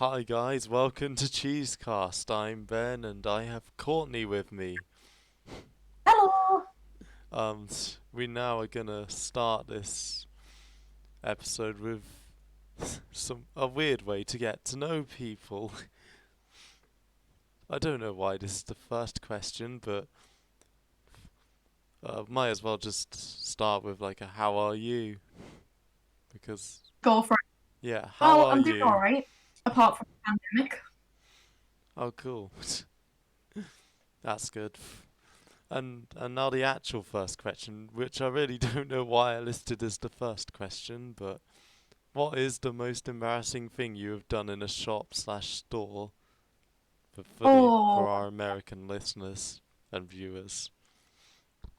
Hi guys, welcome to Cheesecast. I'm Ben and I have Courtney with me. Hello. We now are gonna start this episode with a weird way to get to know people. I don't know why this is the first question, but might as well just start with like a how are you? Because Go for it. yeah, how Well, are I'm doing all you? right, apart from the pandemic. Oh cool. That's good. And now the actual first question, which I really don't know why I listed as the first question, but what is the most embarrassing thing you have done in a shop slash store for Oh, our American listeners and viewers?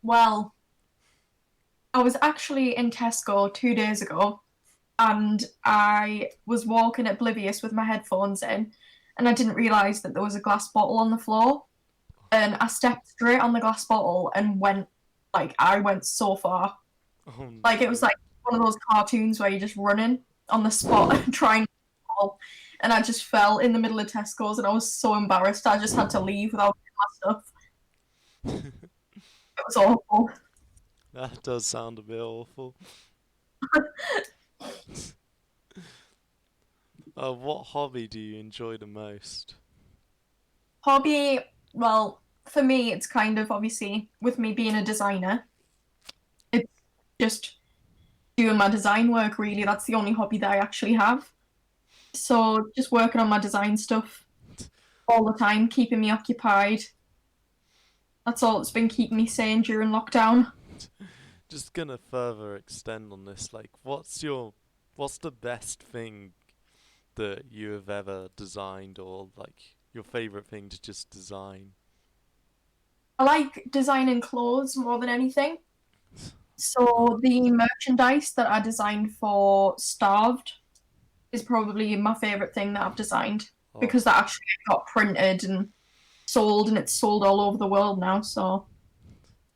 well, I was actually in Tesco 2 days ago and I was walking oblivious with my headphones in and I didn't realise that there was a glass bottle on the floor. And I stepped straight on the glass bottle and I went so far. Oh Like, it was no. like one of those cartoons where you're just running on the spot and trying to fall. And I just fell in the middle of Tesco's and I was so embarrassed. I just had to leave without getting my stuff. It was awful. That does sound a bit awful. What hobby do you enjoy the most? Hobby, well, for me, it's kind of obviously with me being a designer, it's just doing my design work, really. That's the only hobby that I actually have. So just working on my design stuff all the time, keeping me occupied. That's all that's been keeping me sane during lockdown. Just gonna further extend on this, like what's the best thing that you have ever designed or like your favorite thing to just design? I like designing clothes more than anything. So Nice. the merchandise that I designed for Starved is probably my favorite thing that I've designed Oh, because that actually got printed and sold and it's sold all over the world now. So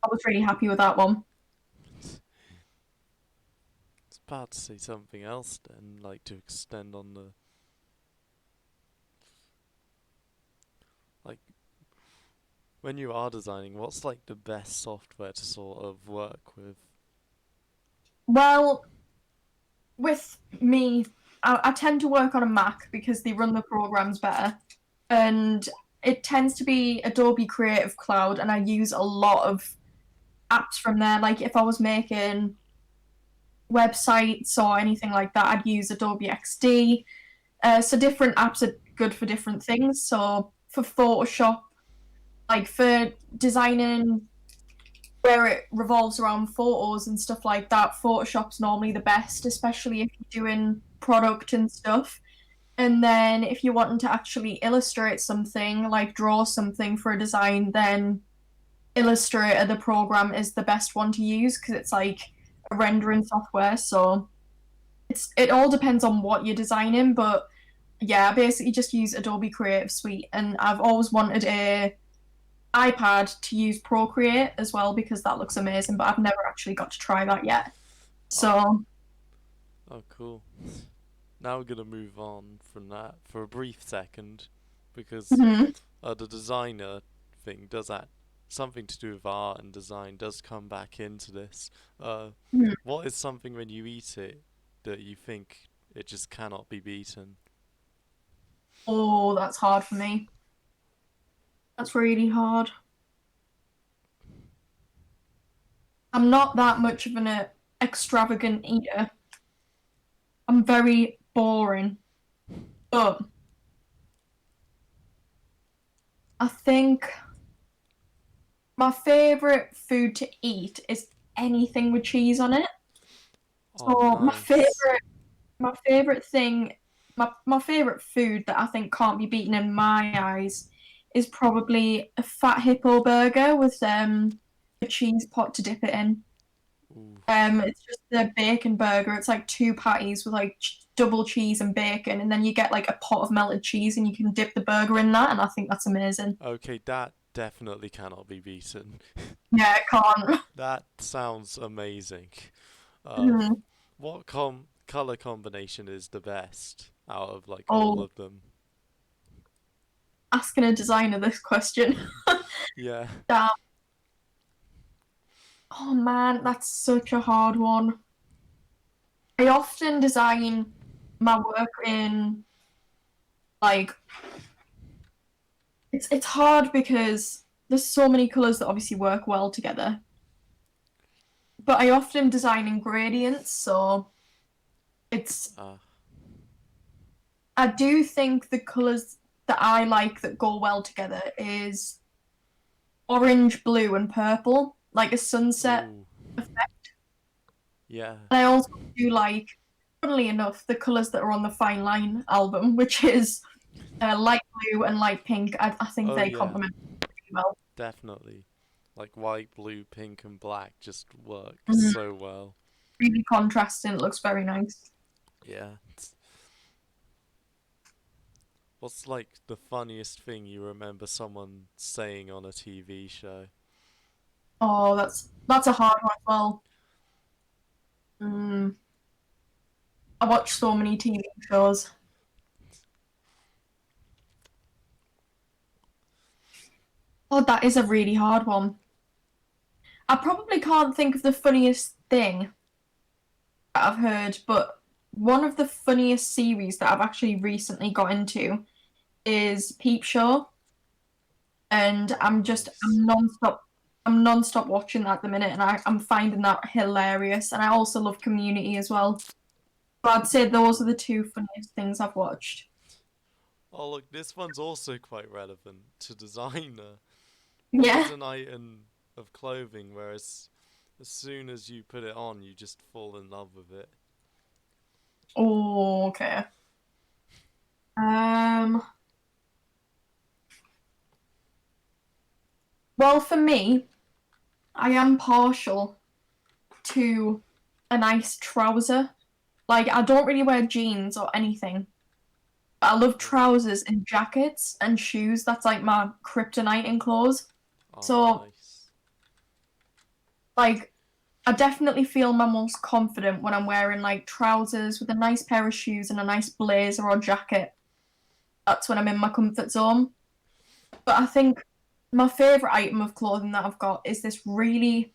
I was really happy with that one. it's about to say something else then, like to extend on the like when you are designing, what's like the best software to sort of work with? Well, with me, I tend to work on a Mac because they run the programs better. And it tends to be Adobe Creative Cloud, and I use a lot of apps from there. Like if I was making websites or anything like that, I'd use Adobe XD. So different apps are good for different things. So for Photoshop, like for designing where it revolves around photos and stuff like that, Photoshop's normally the best, especially if you're doing product and stuff. And then if you're wanting to actually illustrate something, like draw something for a design, then Illustrator, the program, is the best one to use because it's like a rendering software. So it all depends on what you're designing, but yeah, I basically just use Adobe Creative Suite, and I've always wanted a iPad to use Procreate as well because that looks amazing, but I've never actually got to try that yet. Oh, So, oh, cool. Now we're gonna move on from that for a brief second, because mhm. the designer thing does that. Something to do with art and design does come back into this. Uh, Mhm. what is something when you eat it that you think it just cannot be beaten? Oh, that's hard for me. That's really hard. I'm not that much of an extravagant eater. I'm very boring. But I think my favorite food to eat is anything with cheese on it. Oh, So nice. my favorite thing, my favorite food that I think can't be beaten in my eyes is probably a fat hippo burger with a cheese pot to dip it in. Ooh. It's just the bacon burger. It's like two patties with like double cheese and bacon, and then you get like a pot of melted cheese, and you can dip the burger in that, and I think that's amazing. Okay, that definitely cannot be beaten. Yeah, I can't. That sounds amazing. Uh, Mhm. what color combination is the best out of like all Oh, of them? asking a designer this question. Yeah. Damn. Oh man, that's such a hard one. I often design my work in like it's hard because there's so many colours that obviously work well together. But I often design in gradients, so it's Uh, I do think the colours that I like that go well together is orange, blue, and purple, like a sunset ooh. effect. Yeah. And I also do like, funnily enough, the colours that are on the Fine Line album, which is light blue and light pink. I think Oh they yeah. complement pretty well. Definitely. Like white, blue, pink, and black just work Mhm. so well. Really contrasting. It looks very nice. Yeah. What's like the funniest thing you remember someone saying on a TV show? Oh, that's a hard one as well. Mm, I watch so many TV shows. Oh, that is a really hard one. I probably can't think of the funniest thing that I've heard, but one of the funniest series that I've actually recently got into is Peep Show, and Oh, nice. I'm non-stop watching that at the minute, and I'm finding that hilarious. And I also love Community as well. So I'd say those are the two funniest things I've watched. Oh, look, this one's also quite relevant to designer. What is Yeah. an item of clothing whereas as soon as you put it on, you just fall in love with it? Oh, okay. Um, well, for me, I am partial to a nice trouser. Like, I don't really wear jeans or anything, but I love Oh, trousers and jackets and shoes. That's like my kryptonite in clothes. oh, So, nice. like, I definitely feel my most confident when I'm wearing like trousers with a nice pair of shoes and a nice blazer or jacket. That's when I'm in my comfort zone. But I think my favorite item of clothing that I've got is this really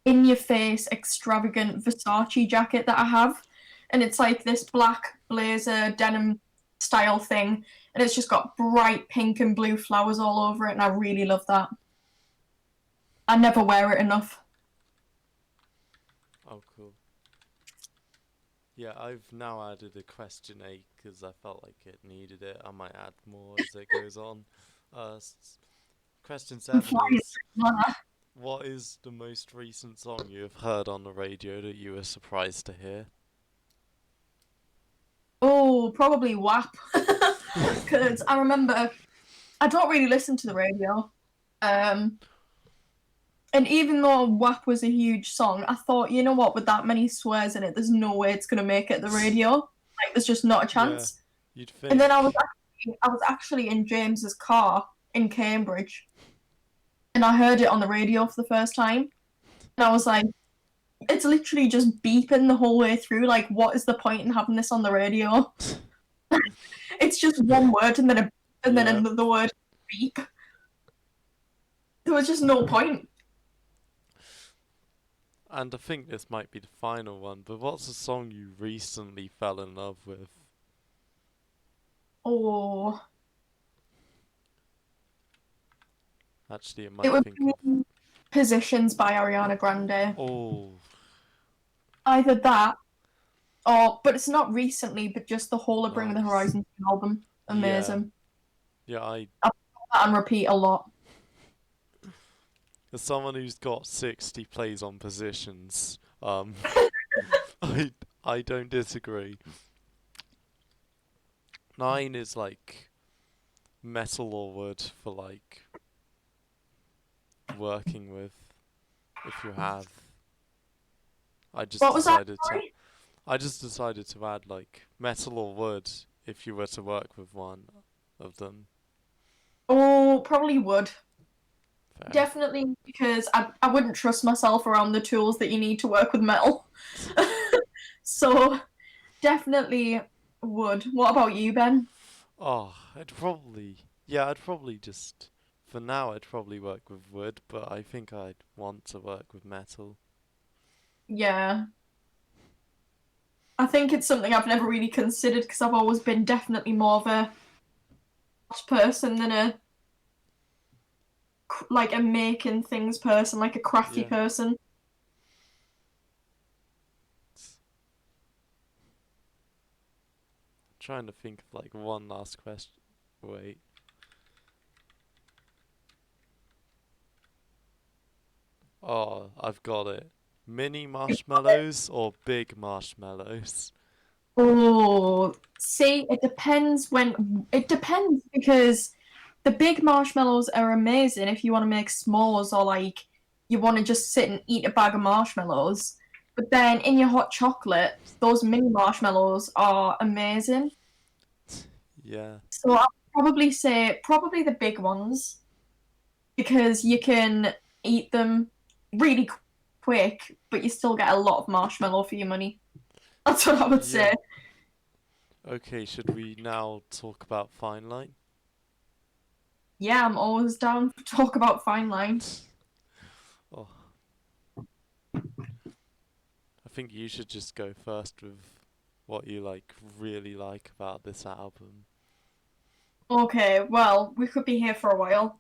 in your face, extravagant Versace jacket that I have. And it's like this black blazer denim style thing. And it's just got bright pink and blue flowers all over it. And I really love that. I never wear it enough. Oh, cool. Yeah, I've now added a question 8 because I felt like it needed it. I might add more as it goes on. Question I'm 7 flying is, through the what is the most recent song you have heard on the radio that you were surprised to hear? Oh, probably WAP. Because I remember I don't really listen to the radio. Um, and even though WAP was a huge song, I thought, you know what, with that many swears in it, there's no way it's gonna make it the radio. Like, there's just not a Yeah, chance. you'd And then think. I was actually in James's car in Cambridge, and I heard it on the radio for the first time, and I was like, it's literally just beeping the whole way through. Like, what is the point in having this on the radio? It's just one word and then Yeah. another word beep. There was just no point. And I think this might be the final one, but what's a song you recently fell in love with? Oh, Actually, it it might would think of. be Positions by Ariana Grande. Oh, Either that, or but it's not recently, but just the whole of Bring Me the nice. Horizon album. Yeah. Amazing. Yeah, I put that on repeat a lot. as someone who's got 60 plays on positions, I, I don't disagree. 9 is like metal or wood for like working with, if you have. I just What was that? decided to Sorry. I just decided to add like metal or wood if you were to work with one of them. Oh, probably would. Fair. Definitely because I wouldn't trust myself around the tools that you need to work with metal. So definitely would. What about you, Ben? Oh, I'd probably. Yeah, I'd probably just, for now, I'd probably work with wood, but I think I'd want to work with metal. Yeah. I think it's something I've never really considered because I've always been definitely more of a art person than a like a making things person, like a crafty Yeah. person. Trying to think of like one last question. Wait. Oh, I've got it. Mini marshmallows or big marshmallows? Oh, see, it depends because the big marshmallows are amazing if you want to make s'mores or like you want to just sit and eat a bag of marshmallows. But then in your hot chocolate, those mini marshmallows are amazing. Yeah. So I'd probably say probably the big ones because you can eat them really quick, but you still get a lot of marshmallow for your money. That's what I would say. Yeah. Okay, should we now talk about Fine Line? Yeah, I'm always down to talk about fine line. Oh, I think you should just go first with what you like really like about this album. Okay, well, we could be here for a while.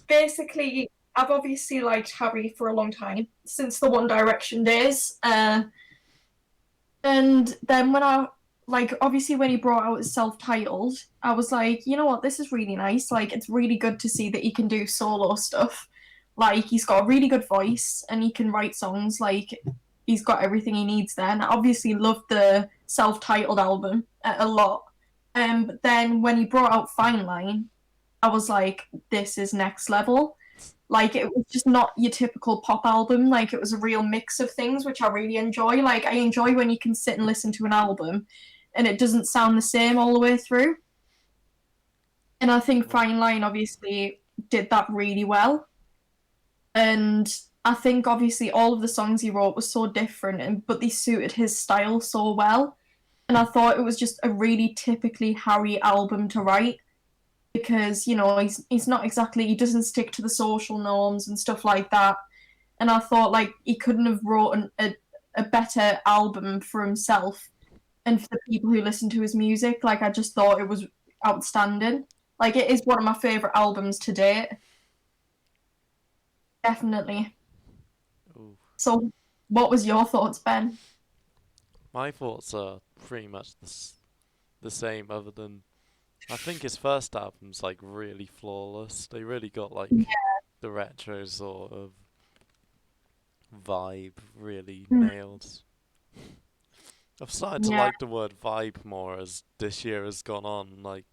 Basically, I've obviously liked Harry for a long time, since the One Direction days. And then when I like obviously when he brought out his self-titled, I was like, you know what, this is really nice. Like it's really good to see that he can do solo stuff. Like he's got a really good voice and he can write songs. Like he's got everything he needs there. And I obviously loved the self-titled album a lot. But then when he brought out Fine Line, I was like, this is next level. Like it was just not your typical pop album. Like it was a real mix of things, which I really enjoy. Like I enjoy when you can sit and listen to an album and it doesn't sound the same all the way through. And I think Well, Fine Line obviously did that really well. And I think obviously all of the songs he wrote were so different and but they suited his style so well. And I thought it was just a really typically Harry album to write because he's not exactly he doesn't stick to the social norms and stuff like that. And I thought like he couldn't have wrote a better album for himself and for the people who listen to his music. Like I just thought it was outstanding. Like it is one of my favorite albums to date, definitely. ooh. So, what was your thoughts, Ben? My thoughts are pretty much the same, other than I think his first album's like really flawless. They really got like the retro sort of vibe really nailed. I've started to Yeah, like the word vibe more as this year has gone on. Like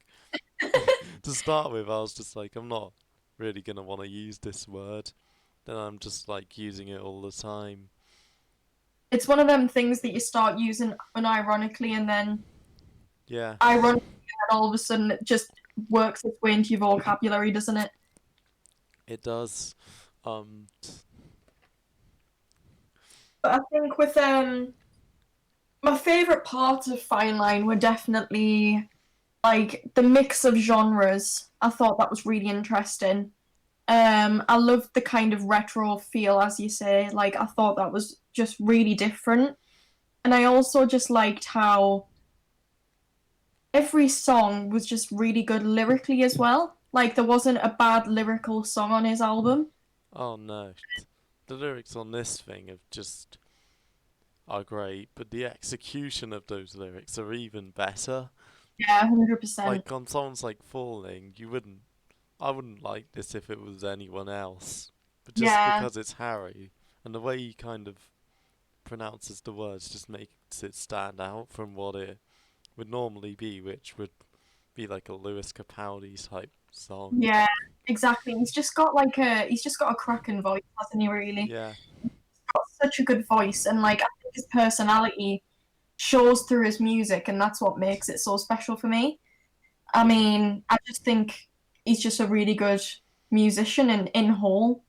to start with, I was just like, I'm not really gonna want to use this word. Then I'm just like using it all the time. it's one of them things that you start using unironically, and then Yeah, ironically, and all of a sudden it just works its way into your vocabulary, doesn't it? it does. Um, But I think with my favorite parts of Fine Line were definitely like the mix of genres. I thought that was really interesting. I loved the kind of retro feel, as you say. Like I thought that was just really different, and I also just liked how every song was just really good lyrically as well. Like there wasn't a bad lyrical song on his album. oh no, the lyrics on this thing have just are great, but the execution of those lyrics are even better. Yeah, 100%. Like on songs like Falling, I wouldn't like this if it was anyone else. But just Yeah, because it's Harry, and the way he kind of pronounces the words just makes it stand out from what it would normally be, which would be like a Lewis Capaldi type song. yeah, exactly. He's just got a cracking voice, hasn't he? Really, Yeah, got such a good voice, and like I think his personality shows through his music, and that's what makes it so special for me. I yeah, mean, I just think he's just a really good musician in whole.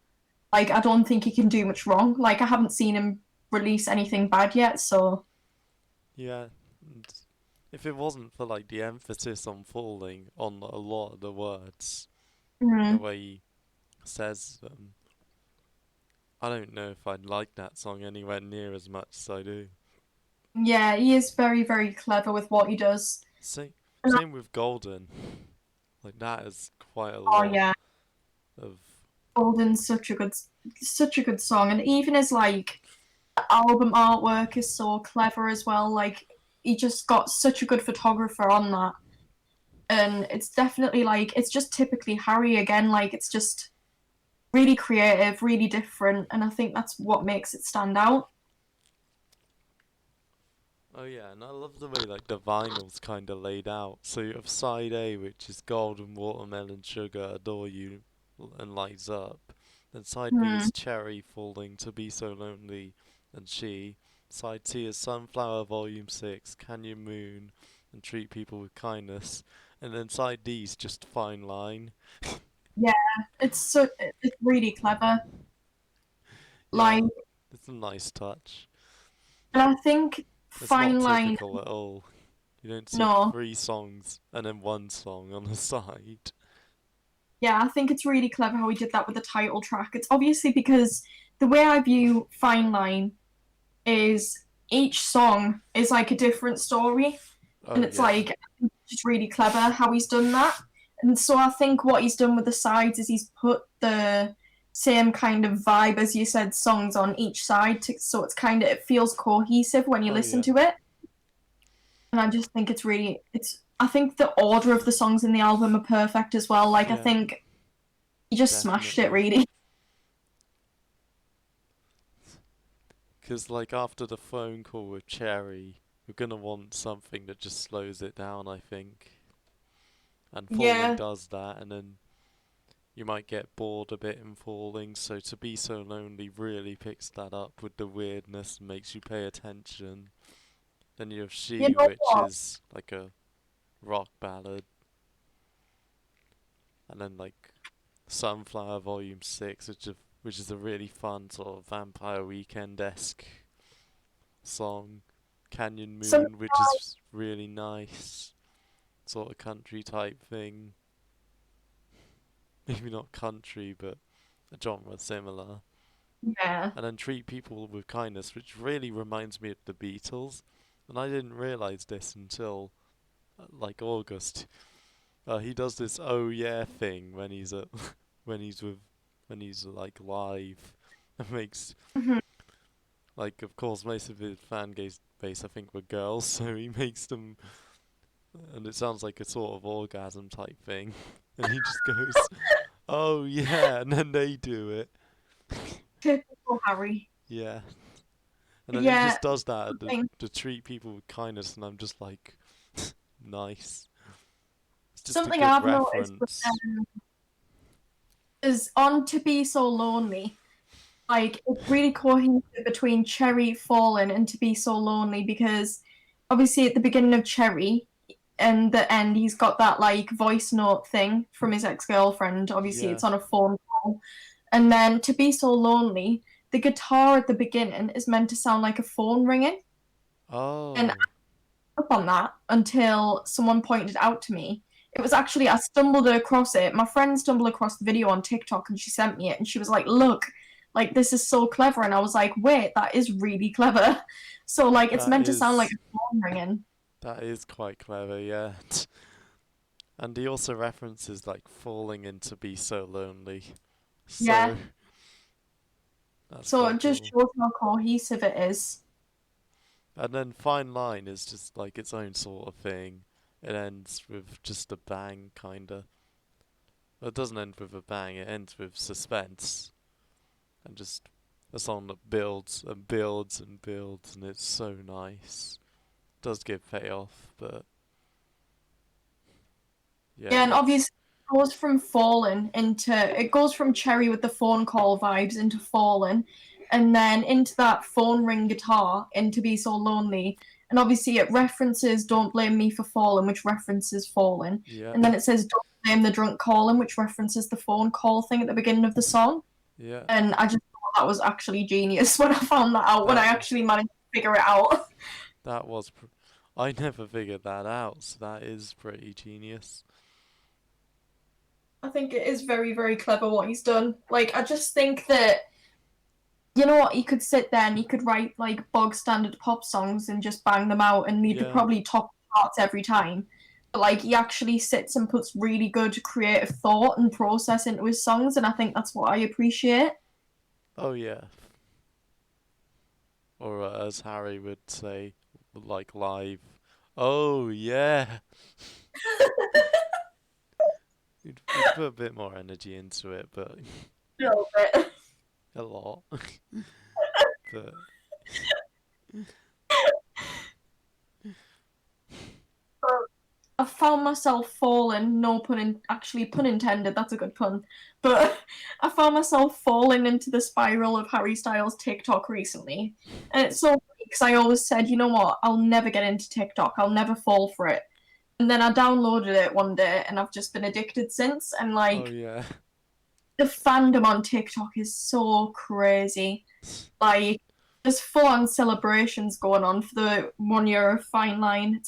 Like, I don't think he can do much wrong. Like, I haven't seen him release anything bad yet, so yeah. And if it wasn't for like the emphasis on falling on a lot of the words, the Mm. way he says them, I don't know if I'd like that song anywhere near as much as I do. Yeah, he is very, very clever with what he does. Same, And same with Golden. Like that is quite a oh lot yeah, of. Golden's such a good song, and even his like album artwork is so clever as well. Like he just got such a good photographer on that, and it's definitely like it's just typically Harry again. Like it's just really creative, really different, and I think that's what makes it stand out. Oh yeah, and I love the way like the vinyl's kind of laid out. So you have side A, which is Golden Watermelon Sugar, Adore You, and Lights Up. Then side B Hmm. is Cherry, Falling, To Be So Lonely, and She. Side C is Sunflower Volume 6, Canyon Moon, and Treat People with Kindness. And then side D is just Fine Line. Yeah, it's really clever. Yeah, Like, it's a nice touch. and I think It's not Fine Line. typical at all. You don't see No, three songs and then one song on the side. yeah, I think it's really clever how he did that with the title track. It's obviously because the way I view Fine Line is each song is like a different story, and Oh it's yeah. like just really clever how he's done that. And so I think what he's done with the sides is he's put the same kind of vibe as you said songs on each side so it's kind of it feels cohesive when you Oh listen yeah. to it. And I just think it's I think the order of the songs in the album are perfect as well. Like I Yeah, think he just smashed it definitely. really. 'Cause like after the phone call with Cherry, you're gonna want something that just slows it down, I think. And Falling Yeah. does that, and then you might get bored a bit in Falling, so To Be So Lonely really picks that up with the weirdness and makes you pay attention. Then you have You She, know which what? is like a rock ballad, and then like Sunflower Volume 6, which is a really fun sort of Vampire Weekend-esque song. Canyon Some Moon, which is really nice, sort of country type thing. Maybe not country, but a genre similar. yeah. And then Treat People with Kindness, which really reminds me of the Beatles. And I didn't realize this until like August. He does this oh yeah thing when he's at when he's with when he's like live. It makes Mhm. like of course most of his base I think were girls, so he makes them and it sounds like a sort of orgasm type thing. And he just goes, "Oh yeah," and then they do it. Typical Harry. Yeah, and then he Yeah. just does that Something to treat people with kindness, and I'm just like, nice. It's just a something good I've noticed with reference. is on To Be So Lonely. Like it's really cohesive between Cherry Fallen and To Be So Lonely because obviously at the beginning of Cherry and the end he's got that like voice note thing from his ex-girlfriend. Obviously Yeah. it's on a phone call. And then To Be So Lonely, the guitar at the beginning is meant to sound like a phone ringing. And Oh. up on that until someone pointed it out to me. It was actually I stumbled across it. My friend stumbled across the video on TikTok and she sent me it and she was like, "Look, like this is so clever." And I was like, "Wait, that is really clever." So like it's That meant to sound like is a phone ringing. that is quite clever, yeah. And he also references like falling into Be So Lonely. Yeah. So that's So quite it just cool. shows how cohesive it is. And then Fine Line is just like its own sort of thing. It ends with just a bang, kinda. Well, it doesn't end with a bang, it ends with suspense. And just a song that builds and builds and builds, and it's so nice. Does give payoff, but yeah, Yeah, and it's obviously it goes from Fallen into it goes from Cherry with the phone call vibes into Fallen, and then into that phone ring guitar into Be So Lonely. And obviously it references Don't Blame Me for Fallen, which references Fallen. yeah, And then it says Don't Blame the Drunk Calling, which references the phone call thing at the beginning of the song. yeah. And I just thought that was actually genius when I found that out, when I That actually managed to figure it out. that was. I never figured that out, so that is pretty genius. I think it is very, very clever what he's done. Like, I just think that, you know what, he could sit there and he could write like bog standard pop songs and just bang them out and they'd Yeah. probably top charts every time. But like, he actually sits and puts really good creative thought and process into his songs, and I think that's what I appreciate. Oh yeah. Or as Harry would say, like live. Oh yeah. He'd put a bit more energy into it, but A little bit. a lot. But I found myself falling, no pun in, actually pun intended, that's a good pun. But I found myself falling into the spiral of Harry Styles TikTok recently. And it's so funny because I always said, you know what, I'll never get into TikTok, I'll never fall for it. And then I downloaded it one day and I've just been addicted since. And oh like yeah. the fandom on TikTok is so crazy. Like there's full on celebrations going on for the 1 year of Fine Line.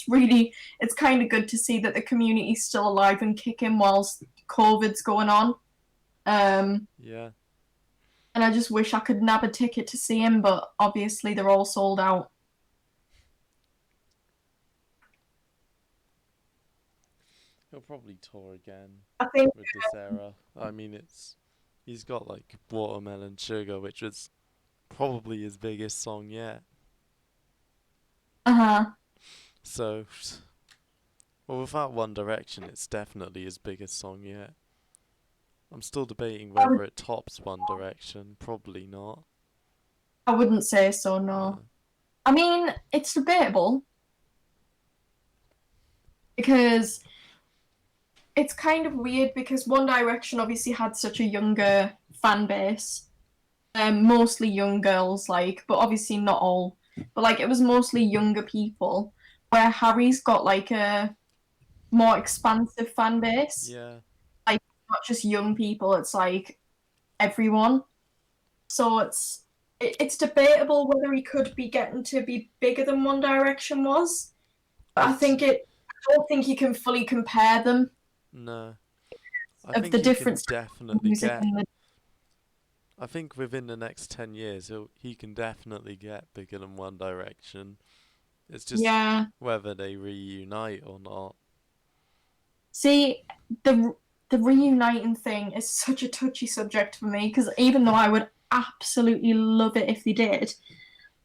It's kind of good to see that the community's still alive and kicking whilst COVID's going on. Um, Yeah. and I just wish I could nab a ticket to see him, but obviously they're all sold out. He'll probably tour again I think, with this era. I mean, he's got like Watermelon Sugar, which was probably his biggest song yet. uh-huh. So, well, without One Direction, it's definitely his biggest song yet. I'm still debating I, would, whether it tops One Direction. Probably not. I wouldn't say so, no. Uh, I mean, it's debatable because it's kind of weird because One Direction obviously had such a younger fan base, mostly young girls, like, but obviously not all. But like, it was mostly younger people, where Harry's got like a more expansive fan base, yeah. like not just young people. It's like everyone. So it's debatable whether he could be getting to be bigger than One Direction was. But I I think it. I don't think you can fully compare them no. I of think the he can difference in definitely music get. and the I think within the next 10 years, he can definitely get bigger than One Direction. It's just yeah. whether they reunite or not. See, the the reuniting thing is such a touchy subject for me because even though I would absolutely love it if they did,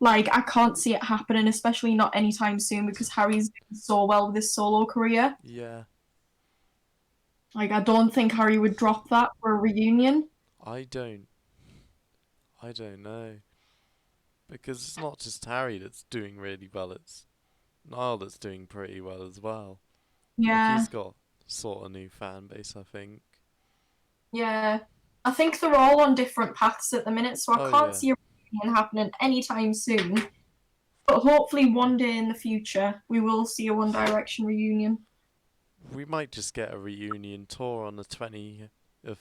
like I can't see it happening, especially not anytime soon because Harry's doing so well with his solo career. Yeah. Like I don't think Harry would drop that for a reunion. I don't. I don't know. Because it's not just Harry that's doing really well, it's Niall that's doing pretty well as well. Like Yeah, he's got sort of new fan base, I think. yeah. I think they're all on different paths at the minute, so I Oh can't yeah. see a reunion happening anytime soon. But hopefully one day in the future we will see a One Direction reunion. We might just get a reunion tour on the 20th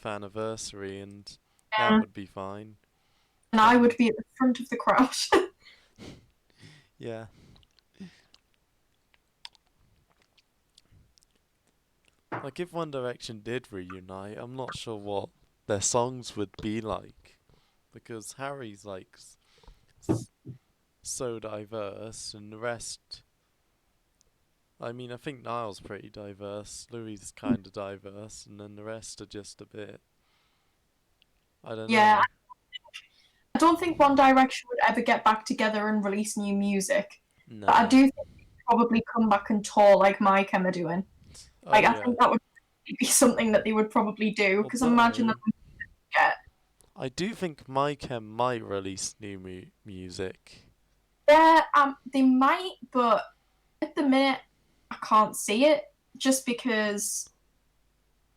anniversary and that Yeah. would be fine. And I And would be at the front of the crowd. yeah. Like if One Direction did reunite, I'm not sure what their songs would be like. Because Harry's like s- so diverse and the rest I mean I think Niall's pretty diverse, Louis is kinda diverse and then the rest are just a bit I don't Yeah, know. I don't think One Direction would ever get back together and release new music, but I No. do think they'd probably come back and tour like My Chem are doing. Oh Like, I yeah. think that would be something that they would probably do because imagine that Although we get. I do think My Chem might release new music. Yeah, they might, but at the minute, I can't see it just because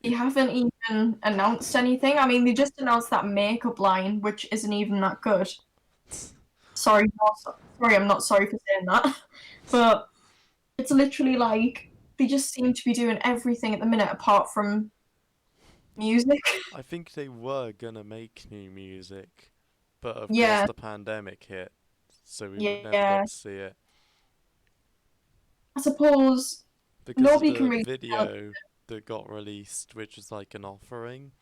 they It haven't even announced anything. I mean, they just announced that makeup line, which isn't even that good. Sorry, sorry, I'm not sorry for saying that, but it's literally like they just seem to be doing everything at the minute apart from music. I think they were gonna make new music, but of course Yeah, the pandemic hit, so we would never yeah. got to see it. I suppose Because nobody can the really tell. video that got released, which was like an offering,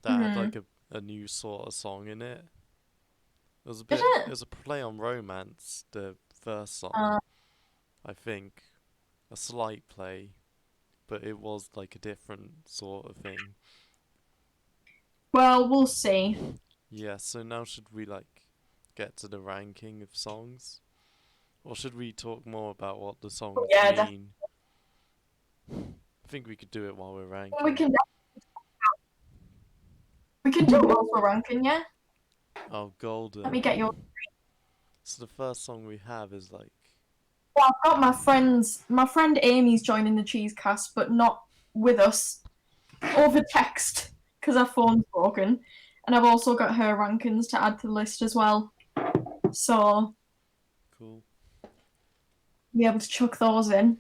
that had Hmm. like a new sort of song in it. It was a Did bit. It it? was a play on romance. The first song, Uh, I think, a slight play, but it was like a different sort of thing. well, we'll see. Yeah. So now should we like get to the ranking of songs, or should we talk more about what the But songs yeah, mean? I think we could do it while we're we ranking. can do it whilst we're ranking. Yeah. Oh, Let me get your. Golden. So the first song we have is like, Well, I've got my friends. My friend Amy's joining the Cheesecast, but not with us over text because our phone's broken. And I've also got her rankings to add to the list as well. So cool. be able to chuck those in.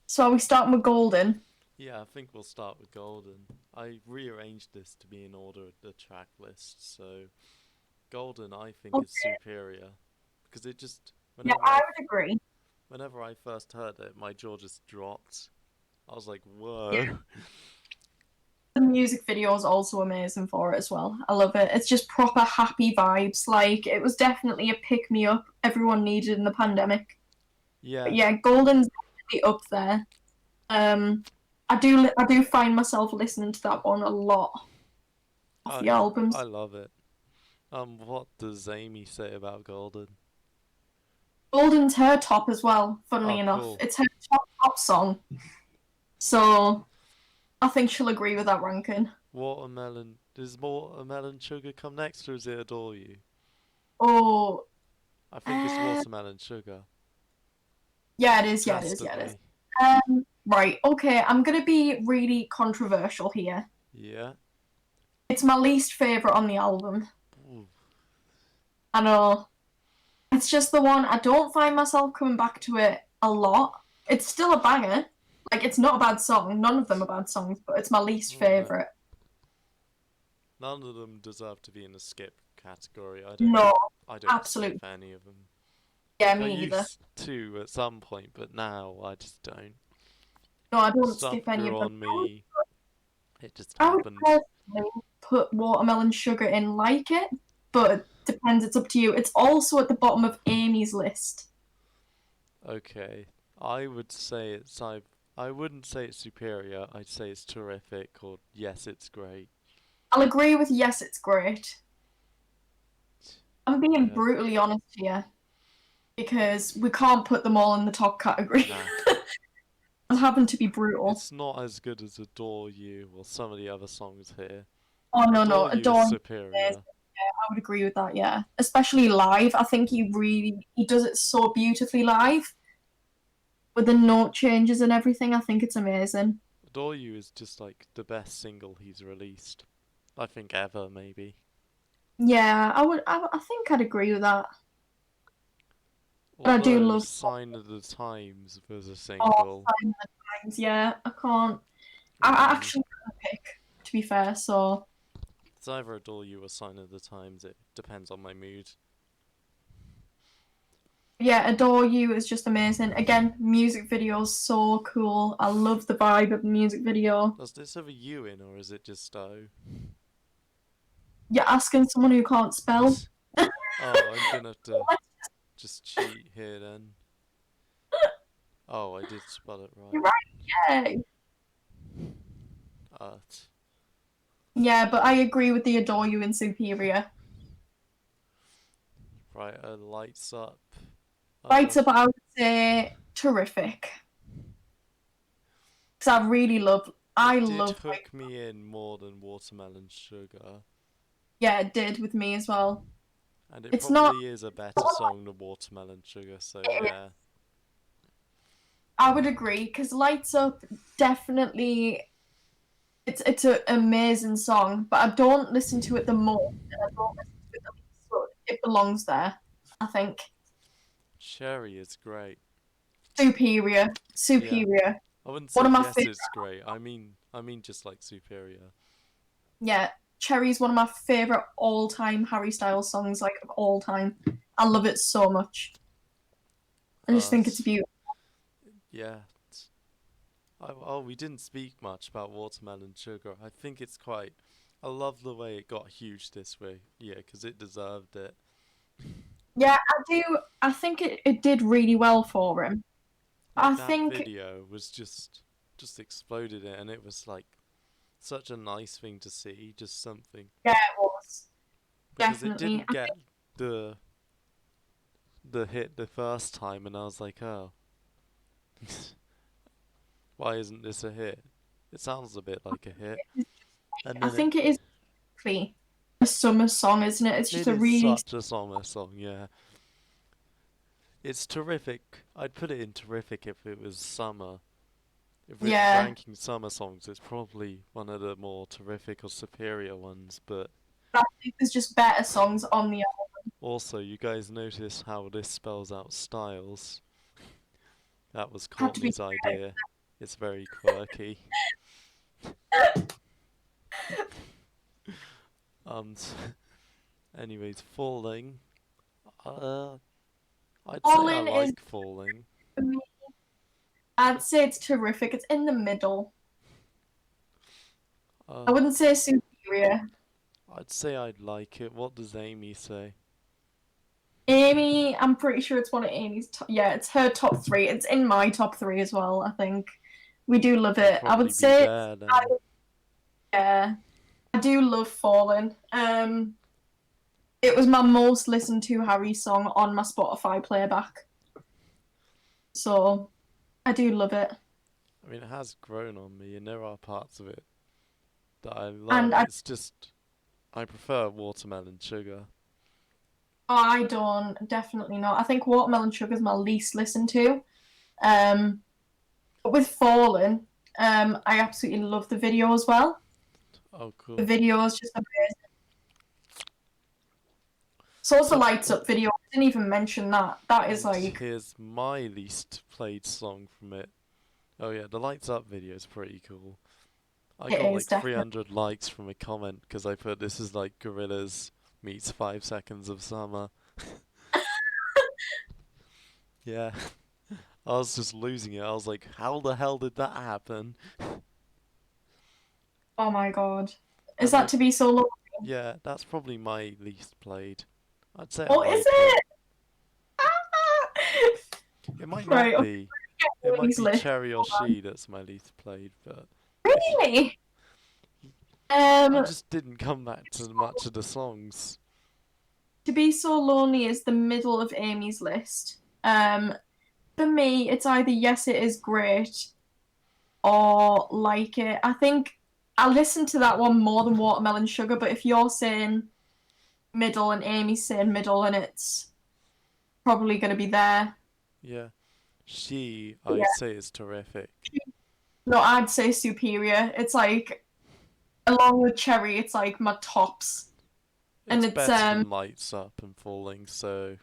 So are we starting with Golden? Yeah, I think we'll start with Golden. I rearranged this to be in order of the track list, so Golden I think is Okay. superior because it just Yeah, I would agree. whenever I first heard it, my jaw just dropped. I was like, Yeah. whoa. The music video is also amazing for it as well. I love it. It's just proper happy vibes. Like it was definitely a pick me up everyone needed in the pandemic. But Yeah, yeah, Golden's definitely up there. I do find myself listening to that one a lot off I the albums. I love it. What does Amy say about Golden? Golden's her top as well, funnily Oh, enough. cool. It's her top song. So I think she'll agree with that ranking. Watermelon. Does Watermelon Sugar come next, or is it Adore You? Oh, I think it's uh, Watermelon Sugar. yeah, it is. Yeah, it Has is. to Yeah, it is. be. Right. Okay, I'm gonna be really controversial here. Yeah. It's my least favorite on the album. Ooh. I know. It's just the one I don't find myself coming back to it a lot. It's still a banger. Like it's not a bad song. None of them are bad songs, but it's my least Okay. favorite. None of them deserve to be in the skip category. No, I don't skip absolutely. any of them. Yeah, Like I me either. used to at some point, but now I just don't. No, I don't Stuff skip any of grew them. on me. It just I would happened. personally put watermelon sugar in like it, but it depends. It's up to you. It's also at the bottom of Amy's list. Okay. I would say it's I wouldn't say it's superior. I'd say it's terrific or yes, it's great. I'll agree with yes, it's great. I'm being Yeah. brutally honest here because we can't put them all in the top category. Nah. I'm having to be brutal. It's not as good as Adore You or some of the other songs here. Oh no, no, Adore You is Adore is amazing. superior. I would agree with that. Yeah, especially live. I think he does it so beautifully live with the note changes and everything. I think it's amazing. Adore You is just like the best single he's released. I think ever, maybe. Yeah, I would. I think I'd agree with that. But I do Although love Sign of the Times was a all single. times. Yeah, I can't. I Mm, actually can't pick. To be fair, so it's either Adore You or Sign of the Times. It depends on my mood. yeah, Adore You is just amazing. Again, music video's so cool. I love the vibe of the music video. Does this have a U in or is it just O? You're asking someone who can't spell. Oh, I'm gonna have to just cheat here then. Oh, I did spell it You're right. right. Yeah. Art. Yeah, but I agree with the Adore You in Superior. Right, lights up. Right up, I would say terrific. Because I It did love hook me in more than Watermelon Sugar, yeah, it did with me as well. and it It's not, probably is a better song than Watermelon Sugar, so yeah. I would agree, because Lights Up definitely, it's an amazing song, but I don't listen to it the most, and I don't listen to it the least, so it belongs there, I think. Cherry is great. Superior. Yeah. Superior. I wouldn't say One of my yes, favorite. it's great. I mean just like superior. Yeah, Cherry's one of my favorite all-time Harry Styles songs, like of all time. I love it so much. I just think it's Art. beautiful. Yeah. We didn't speak much about Watermelon Sugar. I think it's quite. I love the way it got huge this way. Yeah, 'cause it deserved it. Yeah, I do. I think it did really well for him. Like I that think, video was just exploded it, and it was like such a nice thing to see. Just something yeah, it was because it definitely. didn't get the the hit the first time, and I was like, oh, why isn't this a hit? It sounds a bit like a hit, and I then it think it is actually a summer song, isn't it? It's just it a is really such a summer song. Yeah, it's terrific. I'd put it in terrific if it was summer. If we're yeah. ranking summer songs, it's probably one of the more terrific or superior ones. But I think there's just better songs on the also, you guys notice how this spells out styles. That was had to be. Courtney's idea. It's very quirky. S- anyways, Falling. Uh, I'd say I Fallen is like Falling. for me. I'd say it's terrific. It's in the middle. I Uh, wouldn't say superior. I'd say I'd like it. What does Amy say? Amy, I'm pretty sure it's one of Amy's top. Yeah, it's her top three. It's in my top three as well. I think we do love It'll it. I probably would be say, there then. yeah, I do love Fallen. It was my most listened to Harry song on my Spotify playback. So I do love it. I mean, it has grown on me, and there are parts of it that I love. And It's just I prefer Watermelon Sugar. I don't, definitely not. I think Watermelon Sugar is my least listened to. Um, but with Fallen, I absolutely love the video as well. Oh, The cool. video is just amazing. So also So, lights up video. I didn't even mention that. That is and like, here's my least played song from it. Oh yeah, the Lights Up video is pretty cool. I it got is like definitely. 300 likes from a comment because I put this is like Gorillaz meets 5 Seconds of Summer. Yeah, I was just losing it. I was like, how the hell did that happen? Oh my god. Is And that the to be so low? yeah, that's probably my least played. I'd say I Oh, is like it. it? It might Right, not okay, be. It might Amy's be list. Cherry or Hold on. She that's my least played, but if you, Really? I Um, just didn't come back to much of the songs. To Be So Lonely is the middle of Amy's list. For me, it's either Yes, It Is Great or Like It. I think I listened to that one more than Watermelon Sugar, but if you're saying middle and Amy's saying middle, and it's probably going to be there. Yeah, She, I'd Yeah. say is terrific. No, I'd say Superior. It's like, along with Cherry, it's like my tops. And It's it's, better than Lights Up and Falling, so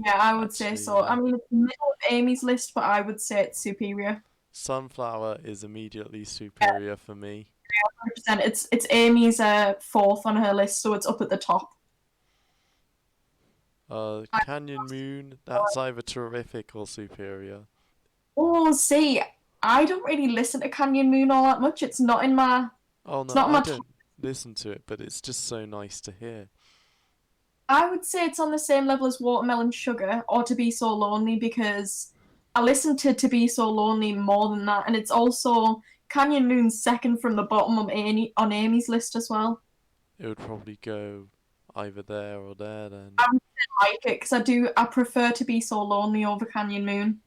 yeah, I would say actually, so. I yeah. mean, it's middle of Amy's list, but I would say it's Superior. Sunflower is immediately Yeah, superior for me. 100%. It's Amy's fourth on her list, so it's up at the top. Canyon Moon, that's either terrific or superior. Oh, see, I don't really listen to Canyon Moon all that much. Oh It's no, not in I my top. don't listen to it, but it's just so nice to hear. I would say it's on the same level as Watermelon Sugar or To Be So Lonely because I listen to Be So Lonely more than that, and it's also Canyon Moon's second from the bottom on Amy's list as well. It would probably go either there or there then. I would like it because I prefer To Be So Lonely over Canyon Moon.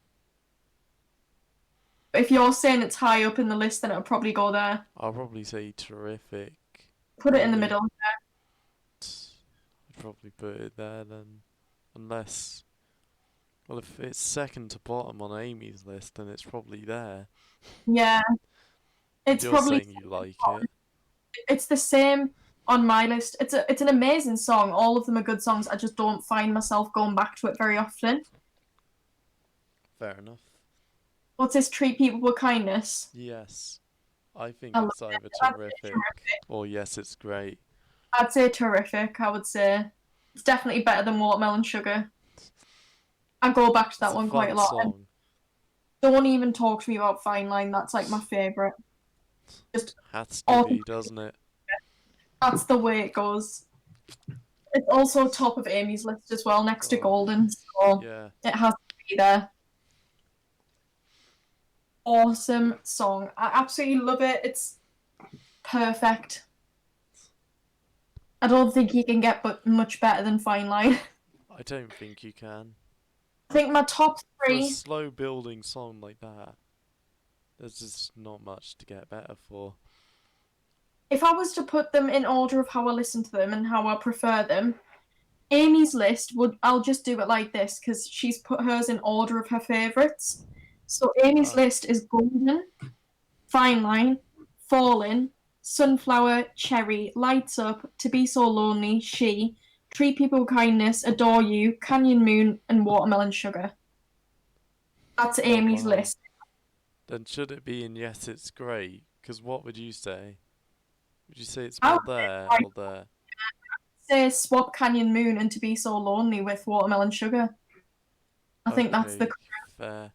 But if you're saying it's high up in the list, then it'll probably go there. I'll probably say terrific. Put it in the Really. middle. I'd probably put it there then. Unless, well, if it's second to bottom on Amy's list, then it's probably there. Yeah, And it's you're probably saying you like it. it's the same on my list. It's an amazing song. All of them are good songs. I just don't find myself going back to it very often. Fair enough. What's this? Treat people with kindness. Yes. I think I love it's either it. I'd say terrific or yes, it's great. I'd say terrific. I would say it's definitely better than Watermelon Sugar. I go back to It's that a one quite a fun lot. And song. Don't even talk to me about Fine Line. That's like my favourite. Just Has to all be, doesn't it? that's the way it goes. It's also top of Amy's list as well, next to Oh, Golden, so yeah. it has to be there. Awesome song. I absolutely love it. It's perfect. I don't think you can get but much better than Fine Line. I don't think you can. I think my top For a three, slow building song like that, there's just not much to get better for. if I was to put them in order of how I listen to them and how I prefer them, Amy's list would, I'll just do it like this because she's put hers in order of her favourites. So Amy's Oh, list is Golden, Fine Line, Fallen, Sunflower, Cherry, Lights Up, To Be So Lonely, She, Treat People with Kindness, Adore You, Canyon Moon, and Watermelon Sugar. That's oh Amy's wow. list. Then should it be in Yes It's Great? Because what would you say? Would you say it's I more would there like or there? say swap Canyon Moon and To Be So Lonely with Watermelon Sugar. I think that's the Okay, fair.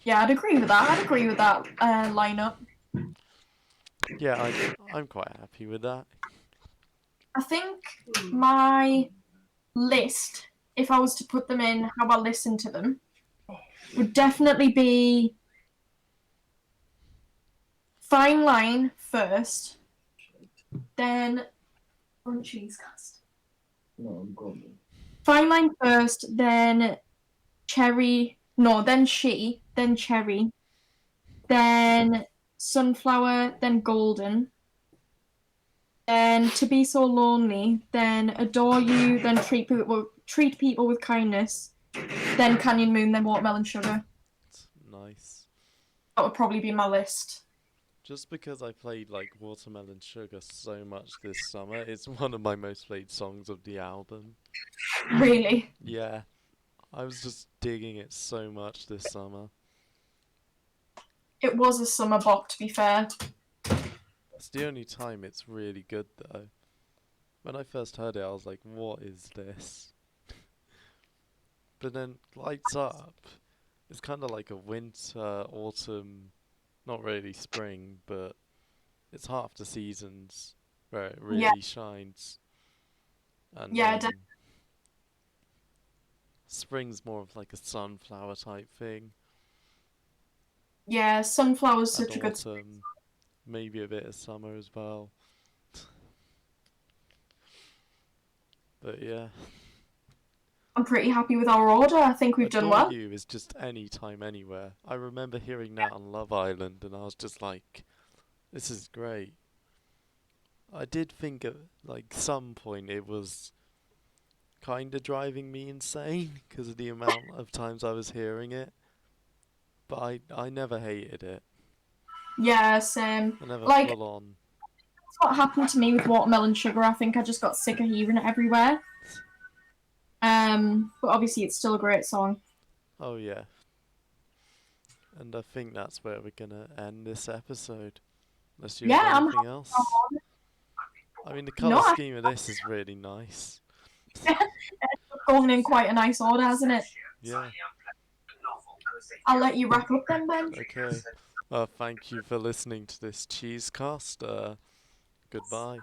yeah. I'd agree with that. I'd agree with that lineup. Yeah, I'm quite happy with that. I think my list, if I was to put them in how I listen to them, would definitely be Fine Line first, then cheese cast. Fine Line first, then Cherry. No, then She, then Cherry, then Sunflower, then Golden, then To Be So Lonely, then Adore You, then Treat People with Kindness, then Canyon Moon, then Watermelon Sugar. Nice. That would probably be my list. Just because I played like Watermelon Sugar so much this summer, it's one of my most played songs of the album. Really. Yeah, I was just digging it so much this summer. It was a summer bop, to be fair. It's the only time it's really good though. When I first heard it, I was like, what is this? But then Lights Up, it's kind of like a winter, autumn, not really spring, but it's half the seasons where it Yeah, really shines. And yeah, spring's more of like a sunflower type thing. yeah. Sunflower's And such a good. autumn, maybe a bit of summer as well. But yeah, I'm pretty happy with our order. I think we've done Adore well. You is just any time, anywhere. I remember hearing that on Love Island, and I was just like, this is great. I did think at like some point it was kind of driving me insane because of the amount of times I was hearing it, but I never hated it. Yeah, same. I never Like full on. that's what happened to me with Watermelon Sugar. I think I just got sick of hearing it everywhere. But obviously it's still a great song. Oh yeah, and I think that's where we're gonna end this episode. Unless you have Yeah, I'm anything else. I mean, the colour no, scheme of this is really nice. going in quite a nice order, hasn't it? Yeah. I'll let you wrap up then, Ben. Okay. Thank you for listening to this Cheesecast. Goodbye.